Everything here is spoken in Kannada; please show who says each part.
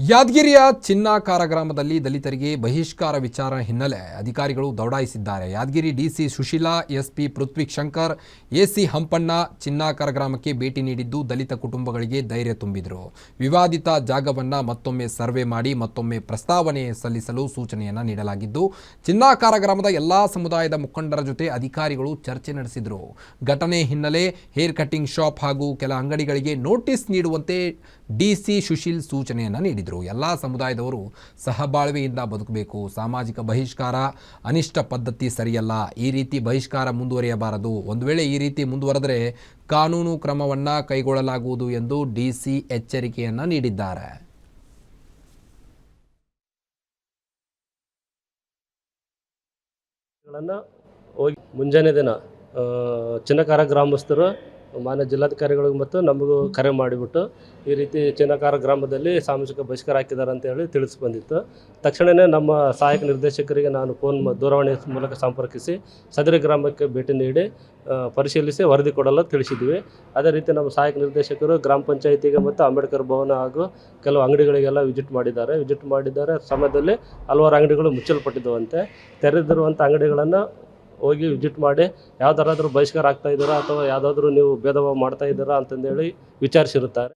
Speaker 1: ಯಾದಗಿರಿಯ ಚಿನ್ನಾಕಾರ ಗ್ರಾಮದಲ್ಲಿ ದಲಿತರಿಗೆ ಬಹಿಷ್ಕಾರ ವಿಚಾರ ಹಿನ್ನೆಲೆ ಅಧಿಕಾರಿಗಳು ದೌಡಾಯಿಸಿದ್ದಾರೆ. ಯಾದಗಿರಿ ಡಿಸಿ ಸುಶೀಲಾ, ಎಸ್ಪಿ ಪೃಥ್ವಿ ಶಂಕರ್, ಎಸಿ ಹಂಪಣ್ಣ ಚಿನ್ನಾಕಾರ ಗ್ರಾಮಕ್ಕೆ ಭೇಟಿ ನೀಡಿದ್ದು ದಲಿತ ಕುಟುಂಬಗಳಿಗೆ ಧೈರ್ಯ ತುಂಬಿದರು. ವಿವಾದಿತ ಜಾಗವನ್ನು ಮತ್ತೊಮ್ಮೆ ಸರ್ವೆ ಮಾಡಿ ಮತ್ತೊಮ್ಮೆ ಪ್ರಸ್ತಾವನೆ ಸಲ್ಲಿಸಲು ಸೂಚನೆಯನ್ನು ನೀಡಲಾಗಿದ್ದು, ಚಿನ್ನಾಕಾರ ಗ್ರಾಮದ ಎಲ್ಲಾ ಸಮುದಾಯದ ಮುಖಂಡರ ಜೊತೆ ಅಧಿಕಾರಿಗಳು ಚರ್ಚೆ ನಡೆಸಿದರು. ಘಟನೆ ಹಿನ್ನೆಲೆ ಹೇರ್ ಕಟಿಂಗ್ ಶಾಪ್ ಹಾಗೂ ಕೆಲ ಅಂಗಡಿಗಳಿಗೆ ನೋಟಿಸ್ ನೀಡುವಂತೆ ಡಿಸಿ ಸುಶೀಲ್ ಸೂಚನೆಯನ್ನು ನೀಡಿದರು. ಎಲ್ಲ ಸಮುದಾಯದವರು ಸಹಬಾಳ್ವೆಯಿಂದ ಬದುಕಬೇಕು. ಸಾಮಾಜಿಕ ಬಹಿಷ್ಕಾರ ಅನಿಷ್ಟ ಪದ್ಧತಿ ಸರಿಯಲ್ಲ. ಈ ರೀತಿ ಬಹಿಷ್ಕಾರ ಮುಂದುವರಿಯಬಾರದು. ಒಂದು ವೇಳೆ ಈ ರೀತಿ ಮುಂದುವರೆದರೆ ಕಾನೂನು ಕ್ರಮವನ್ನು ಕೈಗೊಳ್ಳಲಾಗುವುದು ಎಂದು ಡಿಸಿ ಎಚ್ಚರಿಕೆಯನ್ನು ನೀಡಿದ್ದಾರೆ.
Speaker 2: ಮುಂಜಾನೆ ದಿನ ಚಿನ್ನಕಾರ ಗ್ರಾಮಸ್ಥರು ಮಾನ್ಯ ಜಿಲ್ಲಾಧಿಕಾರಿಗಳಿಗೂ ಮತ್ತು ನಮಗೂ ಕರೆ ಮಾಡಿಬಿಟ್ಟು ಈ ರೀತಿ ಚಿನ್ನಕಾರ ಗ್ರಾಮದಲ್ಲಿ ಸಾಮಾಜಿಕ ಬಹಿಷ್ಕಾರ ಹಾಕಿದ್ದಾರೆ ಅಂತ ಹೇಳಿ ತಿಳಿಸಿ ಬಂದಿತ್ತು. ತಕ್ಷಣವೇ ನಮ್ಮ ಸಹಾಯಕ ನಿರ್ದೇಶಕರಿಗೆ ನಾನು ದೂರವಾಣಿ ಮೂಲಕ ಸಂಪರ್ಕಿಸಿ ಸದರಿ ಗ್ರಾಮಕ್ಕೆ ಭೇಟಿ ನೀಡಿ ಪರಿಶೀಲಿಸಿ ವರದಿ ಕೊಡಲು ತಿಳಿಸಿದ್ವಿ. ಅದೇ ರೀತಿ ನಮ್ಮ ಸಹಾಯಕ ನಿರ್ದೇಶಕರು ಗ್ರಾಮ ಪಂಚಾಯಿತಿಗೆ ಮತ್ತು ಅಂಬೇಡ್ಕರ್ ಭವನ ಹಾಗೂ ಕೆಲವು ಅಂಗಡಿಗಳಿಗೆಲ್ಲ ವಿಸಿಟ್ ಮಾಡಿದ್ದಾರೆ. ಸಮಯದಲ್ಲಿ ಹಲವಾರು ಅಂಗಡಿಗಳು ಮುಚ್ಚಲ್ಪಟ್ಟಿದ್ದವಂತೆ. ತೆರೆದಿರುವಂಥ ಅಂಗಡಿಗಳನ್ನು ಹೋಗಿ ವಿಸಿಟ್ ಮಾಡಿ ಯಾವ್ದಾರಾದರೂ ಬಹಿಷ್ಕಾರ ಆಗ್ತಾ ಇದ್ದೀರಾ ಅಥವಾ ಯಾವುದಾದ್ರೂ ನೀವು ಭೇದ ಭಾವ ಮಾಡ್ತಾ ಇದ್ದೀರಾ ಅಂತಂದೇಳಿ ವಿಚಾರಿಸಿರುತ್ತಾರೆ.